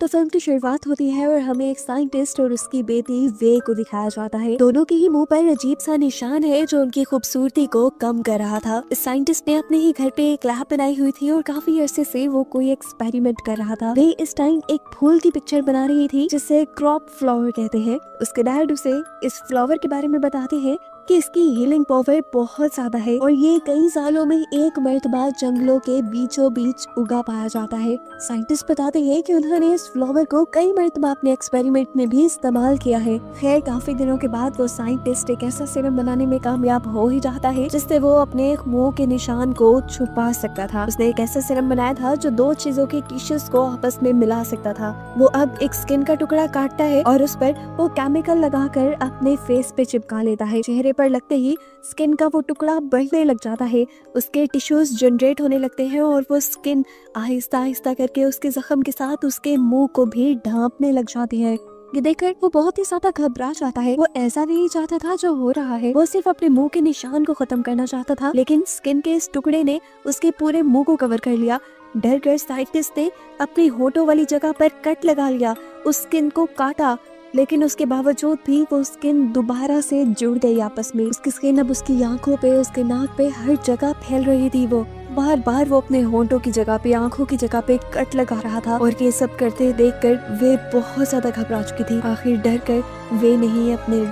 तो फिल्म की शुरुआत होती है और हमें एक साइंटिस्ट और उसकी बेटी वे को दिखाया जाता है। दोनों के ही मुंह पर अजीब सा निशान है जो उनकी खूबसूरती को कम कर रहा था। इस साइंटिस्ट ने अपने ही घर पे एक लैब बनाई हुई थी और काफी अरसे से वो कोई एक्सपेरिमेंट कर रहा था। वे इस टाइम एक फूल की पिक्चर बना रही थी जिसे क्रॉप फ्लावर कहते हैं। उसके डैड उसे इस फ्लावर के बारे में बताते हैं कि इसकी हीलिंग पावर बहुत ज्यादा है और ये कई सालों में एक मर्तबा जंगलों के बीचों बीच उगा पाया जाता है। साइंटिस्ट बताते हैं कि उन्होंने इस फ्लावर को कई मर्तबा अपने एक्सपेरिमेंट में भी इस्तेमाल किया है। खैर काफी दिनों के बाद वो साइंटिस्ट एक ऐसा सीरम बनाने में कामयाब हो ही जाता है जिससे वो अपने मुंह के निशान को छुपा सकता था। उसने एक ऐसा सीरम बनाया था जो दो चीजों के टिश्यूज को आपस में मिला सकता था। वो अब एक स्किन का टुकड़ा काटता है और उस पर वो केमिकल लगाकर अपने फेस पे चिपका लेता है। चेहरे पर लगते ही स्किन का वो टुकड़ा बढ़ने लग जाता है, उसके टिश्यूज जनरेट होने लगते हैं और वो स्किन आहिस्ता आहिस्ता करके उसके जख्म के साथ उसके मुंह को भी ढांपने लग जाती है। ये देखकर वो बहुत ही ज्यादा घबरा जाता है। वो ऐसा नहीं चाहता था जो हो रहा है, वो सिर्फ अपने मुंह के निशान को खत्म करना चाहता था, लेकिन स्किन के इस टुकड़े ने उसके पूरे मुंह को कवर कर लिया। डर कर साइंटिस्ट ने अपनी होठों वाली जगह पर कट लगा लिया, उस स्किन को काटा, लेकिन उसके बावजूद भी वो स्किन दोबारा से जुड़ गई आपस में। उसकी स्किन अब उसकी आंखों पे, उसके नाक पे हर जगह फैल रही थी। वो बार बार वो अपने होंठों की जगह पे, आंखों की जगह पे कट लगा रहा था और ये सब करते देखकर वे बहुत ज्यादा घबरा चुकी थी। आखिर डर कर वे नहीं अपने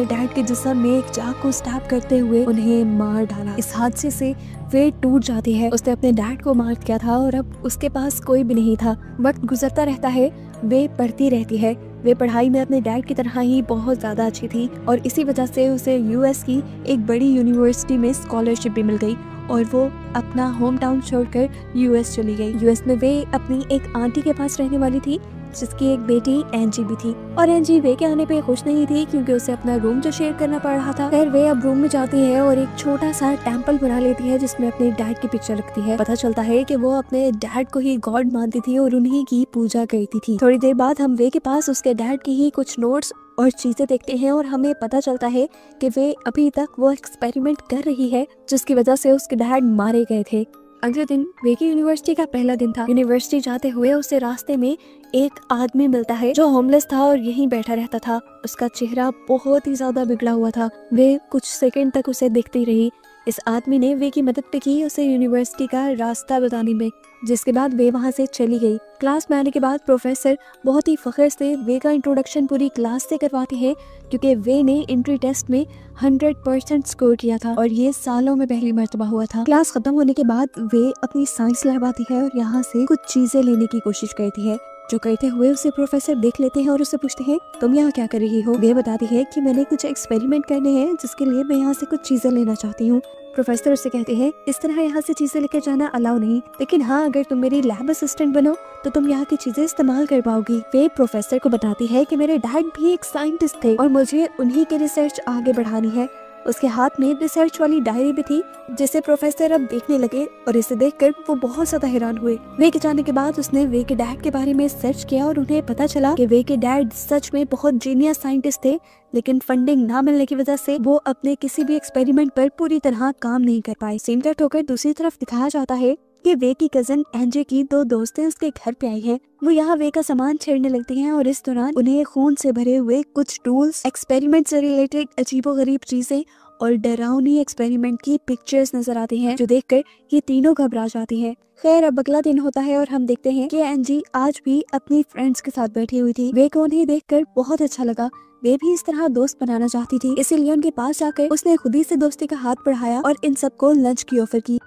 डैड के जिस्म में एक चाकू को स्टैब करते हुए उन्हें मार डाला। इस हादसे से वे टूट जाती है। उसने अपने डैड को मार दिया था और अब उसके पास कोई भी नहीं था। वक्त गुजरता रहता है, वे पढ़ती रहती है। वे पढ़ाई में अपने डैड की तरह ही बहुत ज्यादा अच्छी थी और इसी वजह से उसे यूएस की एक बड़ी यूनिवर्सिटी में स्कॉलरशिप भी मिल गई और वो अपना होम टाउन छोड़कर यूएस चली गई। यूएस में वे अपनी एक आंटी के पास रहने वाली थी जिसकी एक बेटी एंजी भी थी और एंजी वे के आने पे खुश नहीं थी क्योंकि उसे अपना रूम जो शेयर करना पड़ रहा था। फिर वे अब रूम में जाती है और एक छोटा सा टेम्पल बना लेती है जिसमें अपने डैड की पिक्चर रखती है। पता चलता है कि वो अपने डैड को ही गॉड मानती थी और उन्हीं की पूजा करती थी। थोड़ी देर बाद हम वे के पास उसके डैड की ही कुछ नोट्स और चीजें देखते हैं और हमें पता चलता है कि वे अभी तक वो एक्सपेरिमेंट कर रही है जिसकी वजह से उसके डैड मारे गए थे। अगले दिन वे की यूनिवर्सिटी का पहला दिन था। यूनिवर्सिटी जाते हुए उसे रास्ते में एक आदमी मिलता है जो होमलेस था और यहीं बैठा रहता था। उसका चेहरा बहुत ही ज्यादा बिगड़ा हुआ था। वे कुछ सेकंड तक उसे देखती रही। इस आदमी ने वे की मदद की उसे यूनिवर्सिटी का रास्ता बताने में, जिसके बाद वे वहां से चली गई। क्लास में आने के बाद प्रोफेसर बहुत ही फख्र से वे का इंट्रोडक्शन पूरी क्लास से करवाते हैं क्योंकि वे ने एंट्री टेस्ट में 100% स्कोर किया था और ये सालों में पहली मर्तबा हुआ था। क्लास खत्म होने के बाद वे अपनी साइंस लैब आती है और यहाँ से कुछ चीजें लेने की कोशिश करती है। जो करते हुए उसे प्रोफेसर देख लेते हैं और उससे पूछते हैं तुम यहाँ क्या कर रही हो। वे बताती है कि मैंने कुछ एक्सपेरिमेंट करने हैं जिसके लिए मैं यहाँ से कुछ चीजें लेना चाहती हूँ। प्रोफेसर उससे कहते हैं इस तरह यहाँ से चीजें लेकर जाना अलाउ नहीं, लेकिन हाँ अगर तुम मेरी लैब असिस्टेंट बनो तो तुम यहाँ की चीजें इस्तेमाल कर पाओगी। वे प्रोफेसर को बताती है कि मेरे डैड भी एक साइंटिस्ट थे और मुझे उन्हीं की रिसर्च आगे बढ़ानी है। उसके हाथ में रिसर्च वाली डायरी भी थी जिसे प्रोफेसर अब देखने लगे और इसे देखकर वो बहुत ज्यादा हैरान हुए। वे के जाने के बाद उसने वे के डैड के बारे में सर्च किया और उन्हें पता चला कि वे के डैड सच में बहुत जीनियस साइंटिस्ट थे, लेकिन फंडिंग ना मिलने की वजह से वो अपने किसी भी एक्सपेरिमेंट पर पूरी तरह काम नहीं कर पाए। सीन कट होकर दूसरी तरफ दिखाया जाता है कि वे की कजन एंजे की दो दोस्तें उसके घर पे आई हैं। वो यहाँ वे का सामान छेड़ने लगती हैं और इस दौरान उन्हें खून से भरे हुए कुछ टूल्स, एक्सपेरिमेंट से रिलेटेड अजीबोगरीब चीजें और डरावनी एक्सपेरिमेंट की पिक्चर्स नजर आती हैं जो देखकर ये तीनों घबरा जाती हैं। खैर अब अगला दिन होता है और हम देखते हैं कि एंजी आज भी अपनी फ्रेंड्स के साथ बैठी हुई थी। वे को उन्हें देखकर बहुत अच्छा लगा। वे भी इस तरह दोस्त बनाना चाहती थी, इसीलिए उनके पास जाकर उसने खुद ही से दोस्ती का हाथ बढ़ाया और इन सबको लंच की ऑफर की।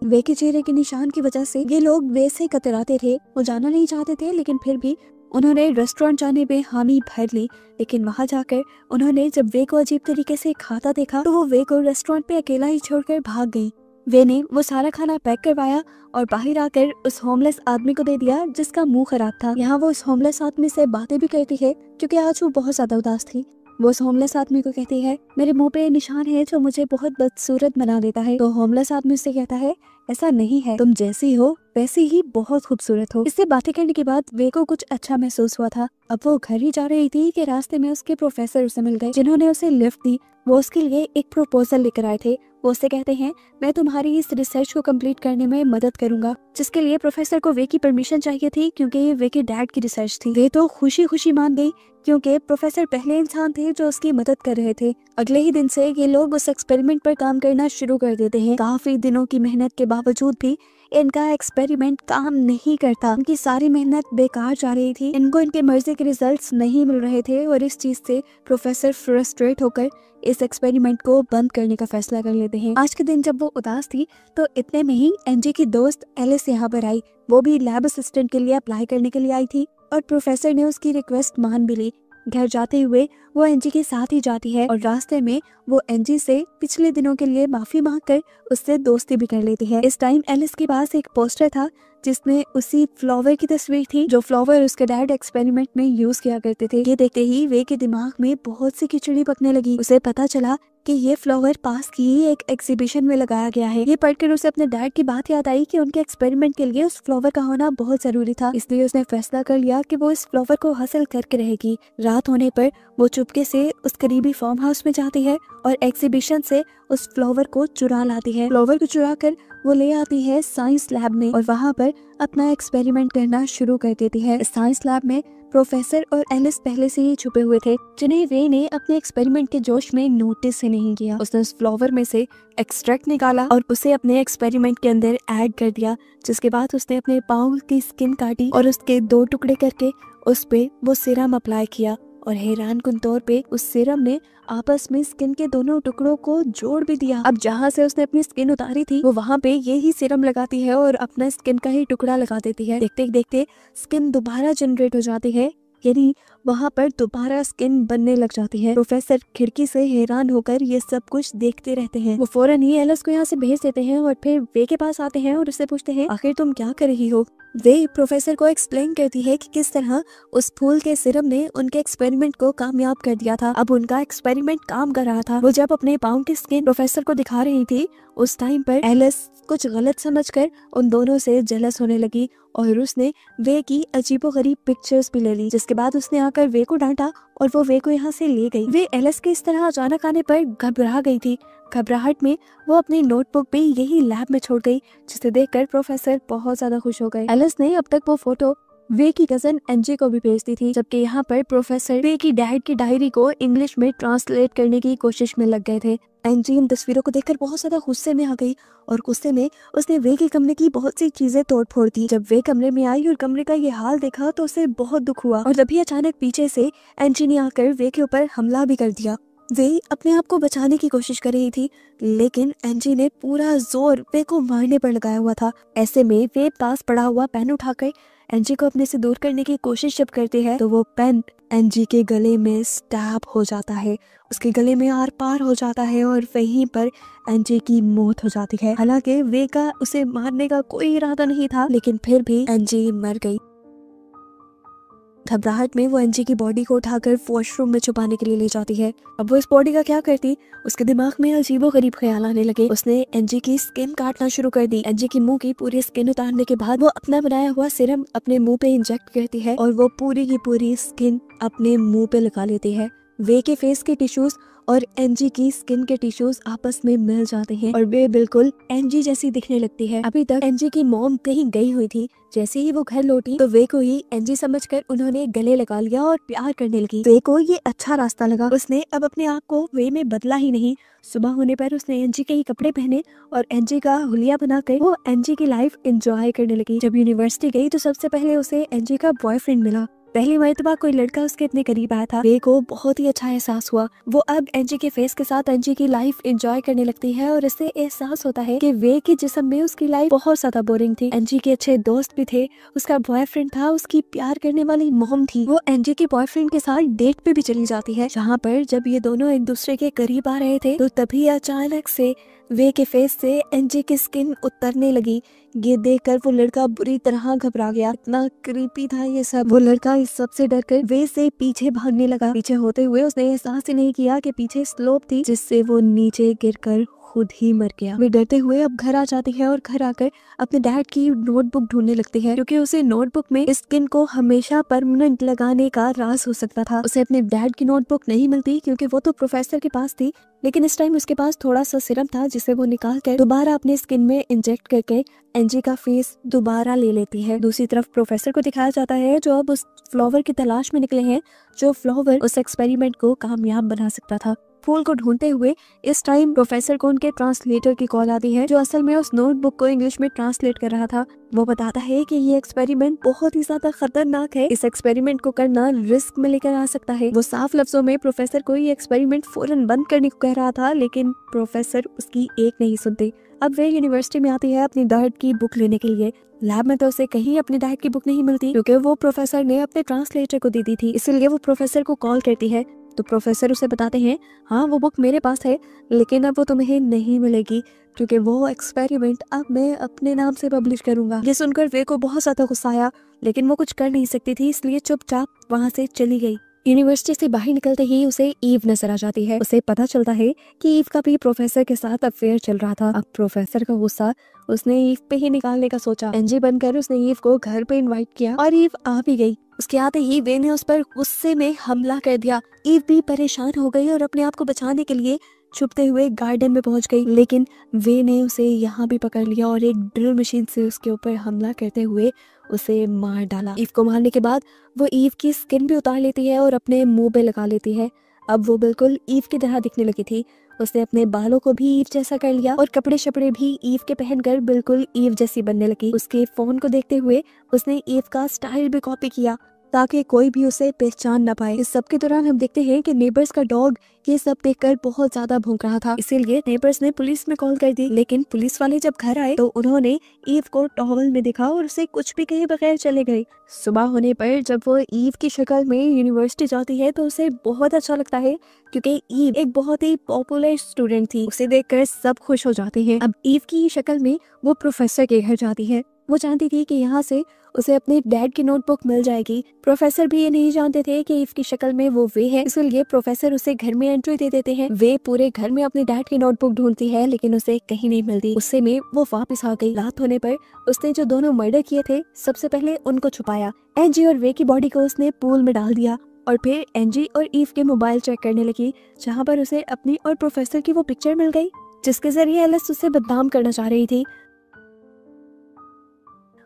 वे के चेहरे के निशान की वजह से ये लोग वे से कतराते थे। वो जाना नहीं चाहते थे लेकिन फिर भी उन्होंने रेस्टोरेंट जाने में हामी भर ली। लेकिन वहां जाकर उन्होंने जब वे को अजीब तरीके से खाता देखा तो वो वे को रेस्टोरेंट पे अकेला ही छोड़कर भाग गई। वे ने वो सारा खाना पैक करवाया और बाहर आकर उस होमलेस आदमी को दे दिया जिसका मुंह खराब था। यहाँ वो उस होमलेस आदमी से बातें भी करती है क्योंकि आज वो बहुत ज्यादा उदास थी। वो उस होमलेस आदमी को कहती है मेरे मुंह पे निशान है जो मुझे बहुत बदसूरत बना देता है। तो होमलेस आदमी उससे कहता है ऐसा नहीं है, तुम जैसी हो वैसी ही बहुत खूबसूरत हो। इससे बातें करने के बाद वे को कुछ अच्छा महसूस हुआ था। अब वो घर ही जा रही थी कि रास्ते में उसके प्रोफेसर उसे मिल गए जिन्होंने उसे लिफ्ट दी। वो उसके लिए एक प्रपोजल लेकर आए थे। वो उससे कहते हैं मैं तुम्हारी इस रिसर्च को कंप्लीट करने में मदद करूंगा, जिसके लिए प्रोफेसर को वे की परमिशन चाहिए थी क्योंकि ये वे के डैड की रिसर्च थी। वे तो खुशी खुशी मान गई क्योंकि प्रोफेसर पहले इंसान थे जो उसकी मदद कर रहे थे। अगले ही दिन से ये लोग उस एक्सपेरिमेंट पर काम करना शुरू कर देते हैं। काफी दिनों की मेहनत के बावजूद भी इनका एक्सपेरिमेंट काम नहीं करता। इनकी सारी मेहनत बेकार जा रही थी। इनको इनके मर्जी के रिजल्ट्स नहीं मिल रहे थे और इस चीज से प्रोफेसर फ्रस्ट्रेट होकर इस एक्सपेरिमेंट को बंद करने का फैसला कर लेते हैं। आज के दिन जब वो उदास थी तो इतने में ही एनजी की दोस्त एलिस यहाँ पर आई। वो भी लैब असिस्टेंट के लिए अप्लाई करने के लिए आई थी और प्रोफेसर ने उसकी रिक्वेस्ट मान भी ली। घर जाते हुए वो एनजी के साथ ही जाती है और रास्ते में वो एनजी से पिछले दिनों के लिए माफी मांगकर उससे दोस्ती भी कर लेती है। इस टाइम एलिस के पास एक पोस्टर था जिसमें उसी फ्लावर की तस्वीर थी जो फ्लावर उसके डैड एक्सपेरिमेंट में यूज किया करते थे। ये देखते ही वे के दिमाग में बहुत सी खिचड़ी पकने लगी। उसे पता चला कि ये फ्लावर पास की ही एक एग्जीबिशन में लगाया गया है। ये पढ़कर उसे अपने डैड की बात याद आई कि उनके एक्सपेरिमेंट के लिए उस फ्लावर का होना बहुत जरूरी था, इसलिए उसने फैसला कर लिया कि वो इस फ्लावर को हासिल करके रहेगी। रात होने पर वो चुपके से उस करीबी फार्म हाउस में जाती है और एग्जीबिशन से उस फ्लावर को चुरा लाती है। फ्लावर को चुरा कर वो ले आती है साइंस लैब में और वहाँ पर अपना एक्सपेरिमेंट करना शुरू कर देती है। साइंस लैब में प्रोफेसर और एलिस पहले से ही छुपे हुए थे, जिन्हें वे ने अपने एक्सपेरिमेंट के जोश में नोटिस से नहीं किया। उसने उस फ्लावर में से एक्सट्रैक्ट निकाला और उसे अपने एक्सपेरिमेंट के अंदर ऐड कर दिया, जिसके बाद उसने अपने पाँव की स्किन काटी और उसके 2 टुकड़े करके उस पे वो सीरम अप्लाई किया और हैरानकुन तौर पे उस सीरम ने आपस में स्किन के दोनों टुकड़ों को जोड़ भी दिया। अब जहाँ से उसने अपनी स्किन उतारी थी वो वहाँ पे ये ही सीरम लगाती है और अपना स्किन का ही टुकड़ा लगा देती है। देखते देखते स्किन दोबारा जनरेट हो जाती है, यानी वहाँ पर दोबारा स्किन बनने लग जाती है। प्रोफेसर खिड़की से हैरान होकर ये सब कुछ देखते रहते हैं। वो फौरन ही एलिस को यहाँ से भेज देते हैं और फिर वे के पास आते हैं और उससे पूछते हैं आखिर तुम क्या कर रही हो। वे प्रोफेसर को एक्सप्लेन करती है कि किस तरह उस फूल के सिरप ने उनके एक्सपेरिमेंट को कामयाब कर दिया था। अब उनका एक्सपेरिमेंट काम कर रहा था। वो जब अपने पाँव की स्किन प्रोफेसर को दिखा रही थी उस टाइम पर एलिस कुछ गलत समझकर उन दोनों से जेलस होने लगी और उसने वे की अजीबोगरीब पिक्चर्स भी ले ली, जिसके बाद उसने आकर वे को डांटा और वो वे को यहाँ से ले गई। वे एलिस के इस तरह अचानक आने पर घबरा गई थी। घबराहट में वो अपनी नोटबुक भी यही लैब में छोड़ गई, जिसे देखकर प्रोफेसर बहुत ज्यादा खुश हो गए। एलिस ने अब तक वो फोटो वे की कजन एनजी को भी भेज दी थी, जबकि यहाँ पर प्रोफेसर वे की डैड की डायरी को इंग्लिश में ट्रांसलेट करने की कोशिश में लग गए थे। एनजी इन तस्वीरों को देखकर बहुत ज्यादा गुस्से में आ गई और गुस्से में उसने वे के कमरे की बहुत सी चीजें तोड़ फोड़ दी। जब वे कमरे में आई और कमरे का ये हाल देखा तो उसे बहुत दुख हुआ और तभी अचानक पीछे से एनजी ने आकर वे के ऊपर हमला भी कर दिया। वे अपने आप को बचाने की कोशिश कर रही थी, लेकिन एनजी ने पूरा जोर वे को मारने पर लगाया हुआ था। ऐसे में वे पास पड़ा हुआ पेन उठाकर एनजी को अपने से दूर करने की कोशिश जब करते हैं तो वो पेन एनजी के गले में स्टैब हो जाता है, उसके गले में आर पार हो जाता है और वहीं पर एनजी की मौत हो जाती है। हालांकि वे का उसे मारने का कोई इरादा नहीं था, लेकिन फिर भी एनजी मर गई। घबराहट में वो एनजी की बॉडी को उठाकर वॉशरूम में छुपाने के लिए ले जाती है। अब वो इस बॉडी का क्या करती, उसके दिमाग में अजीबोगरीब ख्याल आने लगे। उसने एनजी की स्किन काटना शुरू कर दी। एनजी की मुंह की पूरी स्किन उतारने के बाद वो अपना बनाया हुआ सीरम अपने मुंह पे इंजेक्ट करती है और वो पूरी की पूरी स्किन अपने मुंह पे लगा लेती है। वे के फेस के टिश्यूज और एनजी की स्किन के टिश्यूज आपस में मिल जाते हैं और वे बिल्कुल एनजी जैसी दिखने लगती है। अभी तक एनजी की मॉम कहीं गई हुई थी, जैसे ही वो घर लौटी तो वे को ही एनजी समझकर उन्होंने गले लगा लिया और प्यार करने लगी। वे को ये अच्छा रास्ता लगा। उसने अब अपने आप को वे में बदला ही नहीं। सुबह होने पर उसने एनजी के ही कपड़े पहने और एनजी का हुलिया बनाकर वो एनजी की लाइफ एंजॉय करने लगी। जब यूनिवर्सिटी गई तो सबसे पहले उसे एनजी का बॉयफ्रेंड मिला। पहली मर्तबा कोई लड़का उसके इतने करीब आया था। वे को बहुत ही अच्छा एहसास हुआ। वो अब एनजी के फेस के साथ एनजी की लाइफ एंजॉय करने लगती है और इससे एहसास होता है कि वे के जिस्म में उसकी लाइफ बहुत ज्यादा बोरिंग थी। एनजी के अच्छे दोस्त भी थे, उसका बॉयफ्रेंड था, उसकी प्यार करने वाली मॉम थी। वो एनजी के बॉयफ्रेंड के साथ डेट पे भी चली जाती है, जहाँ पर जब ये दोनों एक दूसरे के करीब आ रहे थे तो तभी अचानक से वे के फेस से एनजी की स्किन उतरने लगी। ये देखकर वो लड़का बुरी तरह घबरा गया। इतना क्रीपी था ये सब। वो लड़का इस सब से डरकर वे से पीछे भागने लगा। पीछे होते हुए उसने एहसास ही नहीं किया कि पीछे स्लोप थी जिससे वो नीचे गिरकर खुद ही मर गया। वे डरते हुए अब घर आ जाती है और घर आकर अपने डैड की नोटबुक ढूंढने लगती है, क्योंकि उसे नोटबुक में इस स्किन को हमेशा परमानेंट लगाने का राज हो सकता था। उसे अपने डैड की नोटबुक नहीं मिलती क्योंकि वो तो प्रोफेसर के पास थी, लेकिन इस टाइम उसके पास थोड़ा सा सिरम था जिसे वो निकाल कर दोबारा अपने स्किन में इंजेक्ट करके एंजी का फेस दोबारा ले लेती है। दूसरी तरफ प्रोफेसर को दिखाया जाता है जो अब उस फ्लावर की तलाश में निकले हैं जो फ्लावर उस एक्सपेरिमेंट को कामयाब बना सकता था। फूल को ढूंढते हुए इस टाइम प्रोफेसर को उनके ट्रांसलेटर की कॉल आती है जो असल में उस नोटबुक को इंग्लिश में ट्रांसलेट कर रहा था। वो बताता है कि ये एक्सपेरिमेंट बहुत ही ज्यादा खतरनाक है, इस एक्सपेरिमेंट को करना रिस्क में लेकर आ सकता है। वो साफ लफ्जों में प्रोफेसर को ये एक्सपेरिमेंट फौरन बंद करने को कह रहा था, लेकिन प्रोफेसर उसकी एक नहीं सुनते। अब वे यूनिवर्सिटी में आती है अपनी डैड की बुक लेने के लिए। लैब में तो उसे कहीं अपने डैड की बुक नहीं मिलती क्योंकि वो प्रोफेसर ने अपने ट्रांसलेटर को दे दी थी, इसलिए वो प्रोफेसर को कॉल करती है। तो प्रोफेसर उसे बताते हैं हाँ वो बुक मेरे पास है, लेकिन अब वो तुम्हें नहीं मिलेगी क्योंकि वो एक्सपेरिमेंट अब मैं अपने नाम से पब्लिश करूंगा। ये सुनकर वे को बहुत ज्यादा गुस्सा आया, लेकिन वो कुछ कर नहीं सकती थी, इसलिए चुपचाप वहाँ से चली गई। यूनिवर्सिटी से बाहर निकलते ही उसे ईव नजर आ जाती है। उसे पता चलता है कि ईव का भी प्रोफेसर के साथ अफेयर चल रहा था। अब प्रोफेसर का गुस्सा उसने ईव पे ही निकालने का सोचा। एनजी बनकर उसने ईव को घर पे इनवाइट किया और ईव आ भी गई। उसके आते ही वे ने उस पर गुस्से में हमला कर दिया। ईव भी परेशान हो गई और अपने आप को बचाने के लिए छुपते हुए गार्डन में पहुंच गई, लेकिन वे ने उसे यहाँ भी पकड़ लिया और एक ड्रिल मशीन से उसके ऊपर हमला करते हुए उसे मार डाला। ईव को मारने के बाद वो ईव की स्किन भी उतार लेती है और अपने मुंह पे लगा लेती है। अब वो बिल्कुल ईव की तरह दिखने लगी थी। उसने अपने बालों को भी ईव जैसा कर लिया और कपड़े शपड़े भी ईव के पहनकर बिल्कुल ईव जैसी बनने लगी। उसके फोन को देखते हुए उसने ईव का स्टाइल भी कॉपी किया ताकि कोई भी उसे पहचान ना पाए। इस सब के दौरान हम देखते हैं कि नेबर्स का डॉग ये सब देखकर बहुत ज्यादा भौंक रहा था, इसीलिए नेबर्स ने पुलिस में कॉल कर दी। लेकिन पुलिस वाले जब घर आए तो उन्होंने ईव को टॉवल में देखा और उसे कुछ भी कहे बगैर चले गए। सुबह होने पर जब वो ईव की शक्ल में यूनिवर्सिटी जाती है तो उसे बहुत अच्छा लगता है क्योंकि ईव एक बहुत ही पॉपुलर स्टूडेंट थी। उसे देखकर सब खुश हो जाते हैं। अब ईव की शक्ल में वो प्रोफेसर के घर जाती है। वो जानती थी कि यहाँ से उसे अपने डैड की नोटबुक मिल जाएगी। प्रोफेसर भी ये नहीं जानते थे कि ईव की शक्ल में वो वे है, इसलिए प्रोफेसर उसे घर में एंट्री दे देते हैं। वे पूरे घर में अपने डैड की नोटबुक ढूंढती है, लेकिन उसे कहीं नहीं मिलती। उससे में वो वापस आ गई। रात होने पर उसने जो दोनों मर्डर किए थे सबसे पहले उनको छुपाया। एनजी और वे की बॉडी को उसने पूल में डाल दिया और फिर एनजी और ईव के मोबाइल चेक करने लगी, जहाँ पर उसे अपनी और प्रोफेसर की वो पिक्चर मिल गई जिसके जरिए एलिस उसे बदनाम करना चाह रही थी।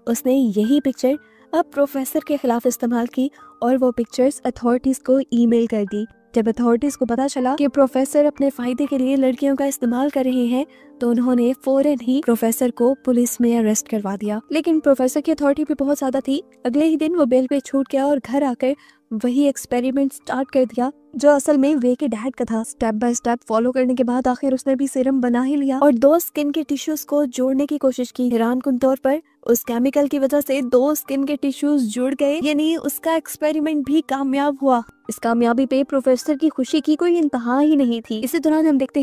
उसने यही पिक्चर अब प्रोफेसर के खिलाफ इस्तेमाल की और वो पिक्चर्स अथॉरिटीज को ईमेल कर दी। जब अथॉरिटीज को पता चला कि प्रोफेसर अपने फायदे के लिए लड़कियों का इस्तेमाल कर रहे हैं तो उन्होंने फौरन ही प्रोफेसर को पुलिस में अरेस्ट करवा दिया। लेकिन प्रोफेसर की अथॉरिटी भी बहुत ज्यादा थी। अगले ही दिन वो बेल पे छूट गया और घर आकर वही एक्सपेरिमेंट स्टार्ट कर दिया जो असल में वे के डैड का था। स्टेप बाय स्टेप फॉलो करने के बाद आखिर उसने भी सीरम बना ही लिया और 2 स्किन के टिश्यूज को जोड़ने की कोशिश की। हैरानकुन तौर पर उस केमिकल की वजह से 2 स्किन के टिश्यूज जुड़ गए, यानी उसका एक्सपेरिमेंट भी कामयाब हुआ। इस कामयाबी पे प्रोफेसर की खुशी की कोई इंतहा ही नहीं थी। इसी दौरान हम देखते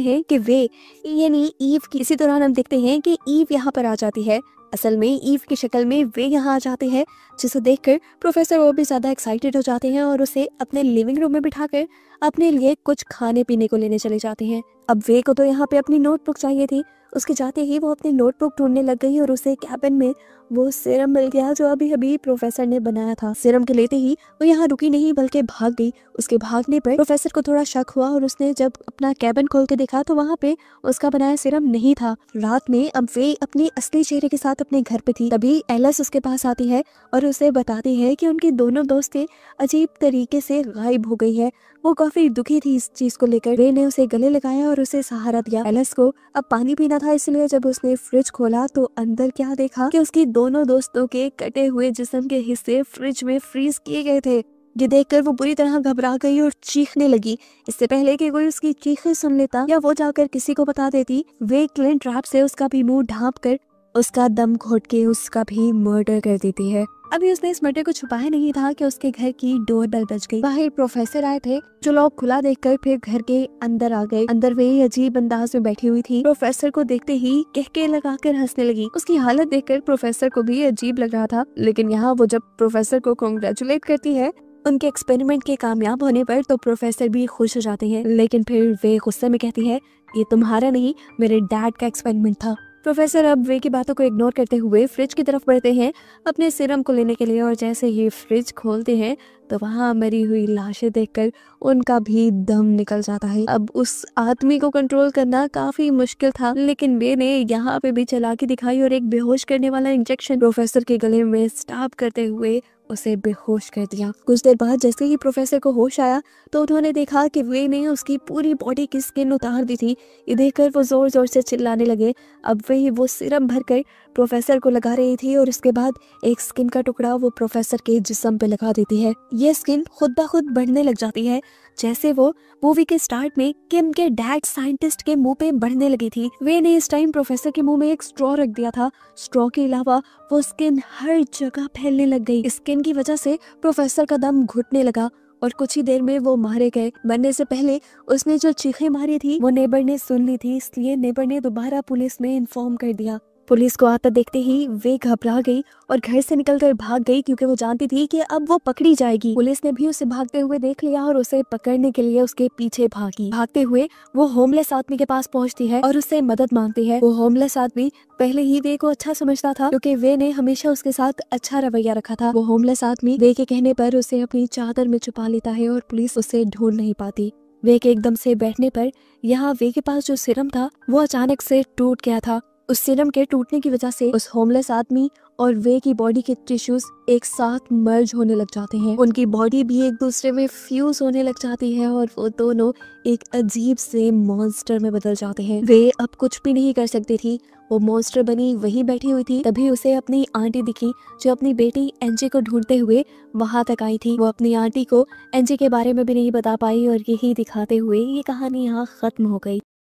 हैं कि ईव यहाँ पर आ जाती है। असल में ईव की शक्ल में वे यहाँ आ जाते हैं, जिसे देखकर प्रोफेसर और भी ज्यादा एक्साइटेड हो जाते हैं और उसे अपने लिविंग रूम में बिठाकर अपने लिए कुछ खाने पीने को लेने चले जाते हैं। अब वे को तो यहाँ पे अपनी नोटबुक चाहिए थी। उसके जाते ही वो अपनी नोटबुक ढूंढने लग गई और उसे कैबिन में वो सीरम मिल गया जो अभी प्रोफेसर ने बनाया था। सीरम के लेते ही वो यहाँ रुकी नहीं बल्कि भाग गई। उसके भागने पर प्रोफेसर को थोड़ा शक हुआ और उसने जब अपना कैबिन खोल के देखा तो वहाँ पे उसका बनाया सीरम नहीं था। रात में अब वे अपने असली चेहरे के साथ अपने घर पे थी। तभी एलिस उसके पास आती है और उसे बताती है कि उनकी दोनों दोस्तें अजीब तरीके से गायब हो गई है। वो काफी दुखी थी इस चीज को लेकर। वे ने उसे गले लगाया और उसे सहारा दिया। एलिस को अब पानी पीना था, इसलिए जब उसने फ्रिज खोला तो अंदर क्या देखा कि उसकी दोनों दोस्तों के कटे हुए जिस्म के हिस्से फ्रिज में फ्रीज किए गए थे। ये देखकर वो बुरी तरह घबरा गई और चीखने लगी। इससे पहले कि कोई उसकी चीखें सुन लेता या वो जाकर किसी को बता देती, वे क्लिन ट्रैप से उसका भी मुंह ढांप कर उसका दम घोट के उसका भी मर्डर कर देती है। अभी उसने इस मर्डर को छुपाया नहीं था कि उसके घर की डोर बेल बज गई। बाहर प्रोफेसर आए थे जो लॉक खुला देखकर फिर घर के अंदर आ गए। अंदर वे अजीब अंदाज में बैठी हुई थी। प्रोफेसर को देखते ही कहके लगाकर हंसने लगी। उसकी हालत देखकर प्रोफेसर को भी अजीब लग रहा था, लेकिन यहाँ वो जब प्रोफेसर को कांग्रेचुलेट करती है उनके एक्सपेरिमेंट के कामयाब होने पर तो प्रोफेसर भी खुश हो जाते हैं। लेकिन फिर वे गुस्से में कहती है ये तुम्हारा नहीं, मेरे डैड का एक्सपेरिमेंट था। प्रोफेसर अब वे की बातों को इग्नोर करते हुए फ्रिज की तरफ बढ़ते हैं अपने सीरम को लेने के लिए, और जैसे ही फ्रिज खोलते हैं तो वहाँ मरी हुई लाशें देखकर उनका भी दम निकल जाता है। अब उस आदमी को कंट्रोल करना काफी मुश्किल था, लेकिन वे ने यहाँ पे भी चालाकी दिखाई और एक बेहोश करने वाला इंजेक्शन प्रोफेसर के गले में स्टाब करते हुए उसे बेहोश कर दिया। कुछ देर बाद जैसे ही प्रोफेसर को होश आया तो उन्होंने देखा कि वे ने उसकी पूरी बॉडी की स्किन उतार दी थी। ये देखकर वो जोर जोर से चिल्लाने लगे। अब वे वो सिरम भरकर प्रोफेसर को लगा रही थी और उसके बाद एक स्किन का टुकड़ा वो प्रोफेसर के जिस्म पे लगा देती है। ये स्किन खुद ब खुद बढ़ने लग जाती है, जैसे वो मूवी के स्टार्ट में किम के डैड साइंटिस्ट के मुंह पे बढ़ने लगी थी। वे ने इस टाइम प्रोफेसर के मुंह में एक स्ट्रॉ रख दिया था। स्ट्रॉ के अलावा वो स्किन हर जगह फैलने लग गई। स्किन की वजह से प्रोफेसर का दम घुटने लगा और कुछ ही देर में वो मारे गए। मरने से पहले उसने जो चीखें मारी थी वो नेबर ने सुन ली थी, इसलिए नेबर ने दोबारा पुलिस में इन्फॉर्म कर दिया। पुलिस को आता देखते ही वे घबरा गई और घर से निकलकर भाग गई, क्योंकि वो जानती थी कि अब वो पकड़ी जाएगी। पुलिस ने भी उसे भागते हुए देख लिया और उसे पकड़ने के लिए उसके पीछे भागी। भागते हुए वो होमलेस आदमी के पास पहुंचती है और उससे मदद मांगती है। वो होमलेस आदमी पहले ही वे को अच्छा समझता था, क्योंकि वे ने हमेशा उसके साथ अच्छा रवैया रखा था। वो होमलेस आदमी वे के कहने पर उसे अपनी चादर में छुपा लेता है और पुलिस उसे ढूंढ नहीं पाती। वे के एकदम से बैठने पर यहाँ वे के पास जो सिरम था वो अचानक से टूट गया था। उस सिरम के टूटने की वजह से उस होमलेस आदमी और वे की बॉडी के टिश्यूज एक साथ मर्ज होने लग जाते हैं। उनकी बॉडी भी एक दूसरे में फ्यूज होने लग जाती है और वो दोनों एक अजीब से मॉन्स्टर में बदल जाते हैं। वे अब कुछ भी नहीं कर सकती थी। वो मॉन्स्टर बनी वहीं बैठी हुई थी। तभी उसे अपनी आंटी दिखी, जो अपनी बेटी एनजे को ढूंढते हुए वहां तक आई थी। वो अपनी आंटी को एनजे के बारे में भी नहीं बता पाई और यही दिखाते हुए ये कहानी यहाँ खत्म हो गई।